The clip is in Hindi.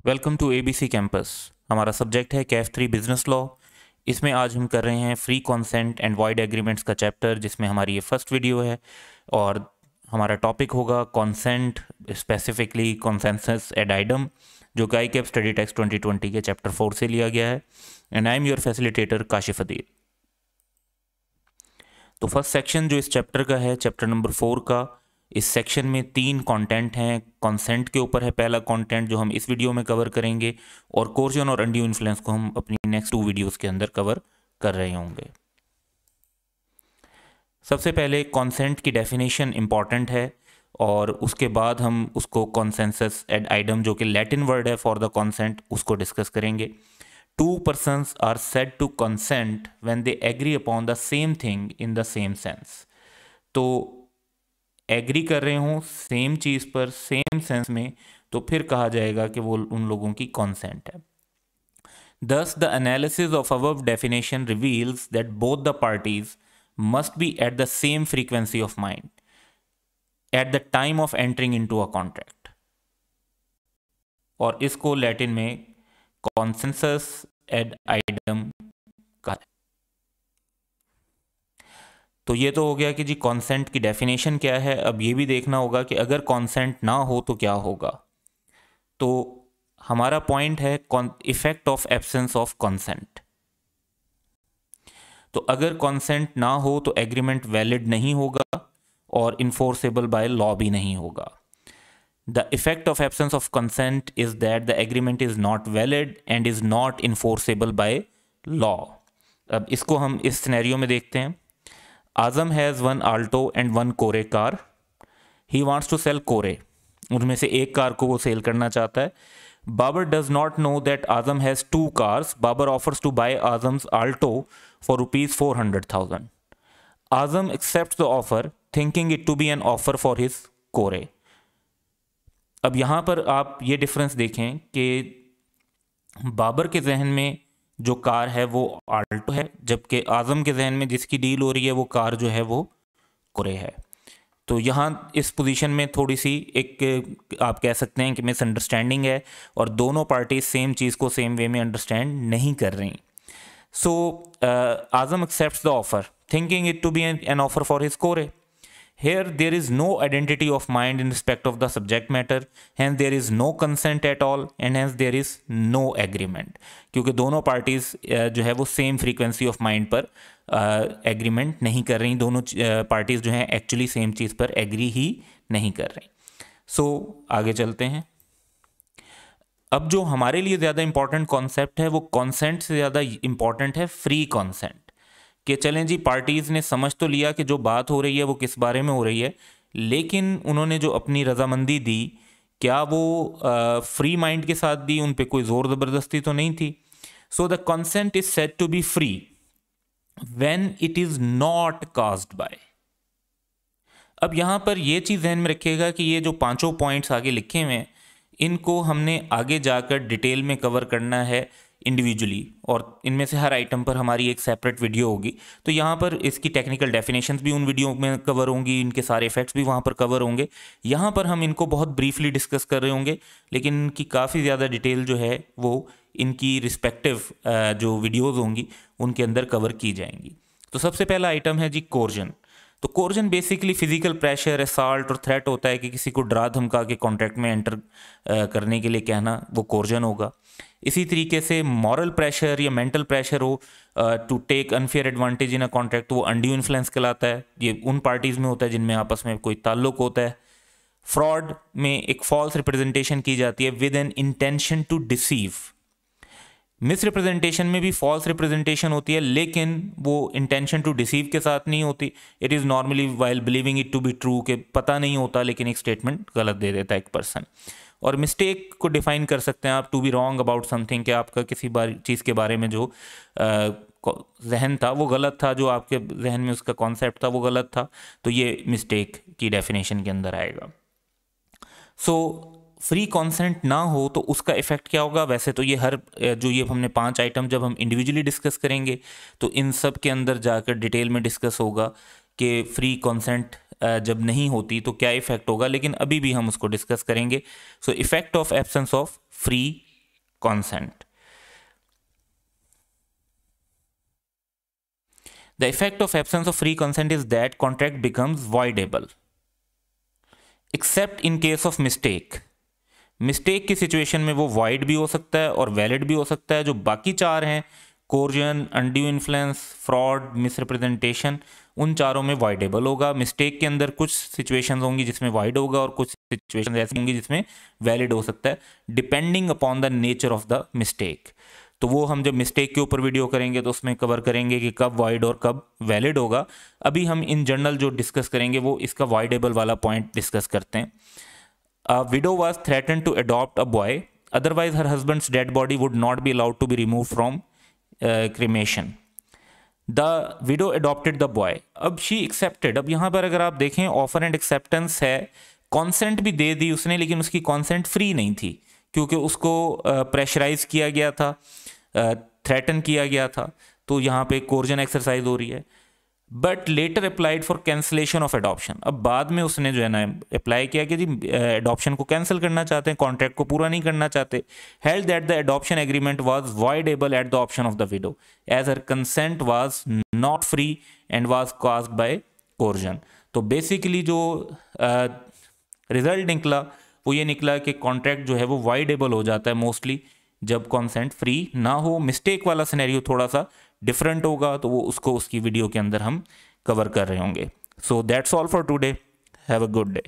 Welcome to ABC campus. हमारा सब्जेक्ट है कैफ 3 बिजनेस लॉ। इसमें आज हम कर रहे हैं free consent and void agreements का चैप्टर, जिसमें हमारी ये फर्स्ट वीडियो है। और हमारा टॉपिक होगा कॉन्सेंट, स्पेसिफिकली कॉन्सेंसस एडाइडम, जो कि ICAP स्टडी टेक्स्ट 2020 के चैप्टर 4 से लिया गया है। And I am your facilitator Kashif Adeel. तो फर्स्ट सेक्शन जो इस चैप्टर का है, चैप्टर नंबर 4 का, इस सेक्शन में 3 कंटेंट हैं। कंसेंट के ऊपर है पहला कंटेंट, जो हम इस वीडियो में कवर करेंगे, और कोर्जन और अनड्यू इन्फ्लुएंस को हम अपनी नेक्स्ट 2 वीडियोस के अंदर कवर कर रहे होंगे। सबसे पहले कंसेंट की डेफिनेशन इंपॉर्टेंट है, और उसके बाद हम उसको कॉन्सेंसस एडाइडम, जो कि लैटिन वर्ड है फॉर द कंसेंट, उसको डिस्कस करेंगे। 2 persons are said to consent when they agree upon the same thing in the same sense। तो एग्री कर रहे हों सेम चीज़ पर सेम सेंस में, तो फिर कहा जाएगा कि वो उन लोगों की कॉन्सेंट है। Thus, the analysis of above definition reveals that both the parties must be at the same frequency of mind at the time of entering into a contract। और इसको लैटिन में consensus ad idem कहा है। तो ये तो हो गया कि जी कॉन्सेंट की डेफिनेशन क्या है। अब ये भी देखना होगा कि अगर कॉन्सेंट ना हो तो क्या होगा। तो हमारा पॉइंट है effect of absence of consent. तो अगर कॉन्सेंट ना हो तो एग्रीमेंट वैलिड नहीं होगा और इन्फोर्सेबल बाय लॉ भी नहीं होगा। The effect of absence of consent is that the agreement is not valid and is not enforceable by law. अब इसको हम इस सिनेरियो में देखते हैं। आजम हैज़ 1 आल्टो एंड 1 कोरे car. He wants to sell कोरे। उनमें से एक कार को वो सेल करना चाहता है। Babar does not know that Azam has 2 cars. Babar offers to buy Azam's Alto for ₹400,000। Azam accept the offer thinking it to be an offer for his कोरे। अब यहाँ पर आप ये डिफरेंस देखें कि बाबर के जहन में जो कार है वो आल्टो है, जबकि आजम के जहन में जिसकी डील हो रही है वो कार जो है वो कोरे है। तो यहाँ इस पोजीशन में थोड़ी सी एक आप कह सकते हैं कि मिसअंडरस्टैंडिंग है, और दोनों पार्टी सेम चीज़ को सेम वे में अंडरस्टैंड नहीं कर रही। So Azam accepts the offer thinking it to be an offer for his कोरे। Here there is no identity of mind in respect of the subject matter, hence there is no consent at all, and hence there is no agreement। क्योंकि दोनों पार्टीज जो है वो सेम फ्रीक्वेंसी ऑफ माइंड पर एग्रीमेंट नहीं कर रही। दोनों पार्टीज जो हैं एक्चुअली सेम चीज़ पर एग्री ही नहीं कर रही। सो आगे चलते हैं। अब जो हमारे लिए ज़्यादा इंपॉर्टेंट कॉन्सेप्ट है वो कॉन्सेंट से ज़्यादा इंपॉर्टेंट है फ्री कॉन्सेंट। कि चलें जी, पार्टीज़ ने समझ तो लिया कि जो बात हो रही है वो किस बारे में हो रही है, लेकिन उन्होंने जो अपनी रजामंदी दी, क्या वो फ्री माइंड के साथ दी? उन पे कोई ज़ोर ज़बरदस्ती तो नहीं थी। So the consent is said to be free when it is not caused by. अब यहाँ पर ये चीज़ ध्यान में रखिएगा कि ये जो 5 पॉइंट्स आगे लिखे हुए हैं, इनको हमने आगे जाकर डिटेल में कवर करना है इंडिविजुअली, और इनमें से हर आइटम पर हमारी एक सेपरेट वीडियो होगी। तो यहाँ पर इसकी टेक्निकल डेफिनेशंस भी उन वीडियो में कवर होंगी, इनके सारे इफेक्ट्स भी वहाँ पर कवर होंगे। यहाँ पर हम इनको बहुत ब्रीफली डिस्कस कर रहे होंगे, लेकिन इनकी काफ़ी ज़्यादा डिटेल जो है वो इनकी रिस्पेक्टिव जो वीडियोज़ होंगी उनके अंदर कवर की जाएंगी। तो सबसे पहला आइटम है जी कोर्जन। तो coercion basically physical pressure, assault और थ्रेट होता है कि किसी को डरा धमका के कॉन्ट्रैक्ट में एंटर करने के लिए कहना, वो कोर्जन होगा। इसी तरीके से मॉरल प्रेशर या मेंटल प्रेशर हो to take unfair advantage in a contract, तो वो अनड्यू इन्फ्लुएंस कहलाता है। ये उन पार्टीज़ में होता है जिनमें आपस में कोई ताल्लुक होता है। फ्रॉड में एक फॉल्स रिप्रेजेंटेशन की जाती है with an intention to deceive. Misrepresentation में भी फॉल्स रिप्रेजेंटेशन होती है, लेकिन वो इंटेंशन टू डिसीव के साथ नहीं होती। It is normally while believing it to be true, के पता नहीं होता लेकिन एक स्टेटमेंट गलत दे देता है एक पर्सन। और मिस्टेक को डिफाइन कर सकते हैं आप, to be wrong about something, कि आपका किसी चीज़ के बारे में जो जहन था वो गलत था, जो आपके जहन में उसका कॉन्सेप्ट था वो गलत था, तो ये मिस्टेक की डेफिनेशन के अंदर आएगा। सो फ्री कॉन्सेंट ना हो तो उसका इफेक्ट क्या होगा? वैसे तो ये हर जो ये हमने 5 आइटम जब हम इंडिविजुअली डिस्कस करेंगे तो इन सब के अंदर जाकर डिटेल में डिस्कस होगा कि फ्री कॉन्सेंट जब नहीं होती तो क्या इफेक्ट होगा, लेकिन अभी भी हम उसको डिस्कस करेंगे। So effect of absence of free consent. The effect of absence of free consent is that contract becomes voidable, except in case of mistake. Mistake की सिचुएशन में वो वाइड भी हो सकता है और वैलिड भी हो सकता है. जो बाकी चार हैं, coercion, undue influence, fraud, misrepresentation, उन चारों में वाइडेबल होगा. मिस्टेक के अंदर कुछ सिचुएशंस होंगी जिसमें वाइड होगा और कुछ सिचुएशंस ऐसी होंगी जिसमें वैलिड हो सकता है, depending upon the nature of the mistake. तो वो हम जब मिस्टेक के ऊपर वीडियो करेंगे तो उसमें कवर करेंगे कि कब वाइड और कब वैलिड होगा. अभी हम इन जनरल जो डिस्कस करेंगे वो इसका वाइडेबल वाला पॉइंट डिस्कस करते हैं. A widow was threatened to adopt a boy, otherwise her husband's dead body would not be allowed to be removed from cremation. The widow adopted the boy. अब she accepted. अब यहाँ पर अगर आप देखें ऑफर एंड एक्सेप्टेंस है, कॉन्सेंट भी दे दी उसने, लेकिन उसकी कॉन्सेंट फ्री नहीं थी क्योंकि उसको प्रेशराइज किया गया था, थ्रेटन किया गया था. तो यहाँ पे कोर्जन एक्सरसाइज हो रही है. But later applied for cancellation of adoption. अब बाद में उसने जो है ना अप्लाई किया कि जी एडॉप्शन को कैंसिल करना चाहते हैं, कॉन्ट्रैक्ट को पूरा नहीं करना चाहते. Held that the adoption agreement was voidable at the option of the widow as her consent was not free and was caused by coercion. तो बेसिकली जो रिजल्ट निकला वो ये निकला कि कॉन्ट्रैक्ट जो है वो वॉइडेबल हो जाता है मोस्टली जब कॉन्सेंट फ्री ना हो. मिस्टेक वाला सिनेरियो थोड़ा सा डिफरेंट होगा, तो वो उसको उसकी वीडियो के अंदर हम कवर कर रहे होंगे. So that's all for today. Have a good day.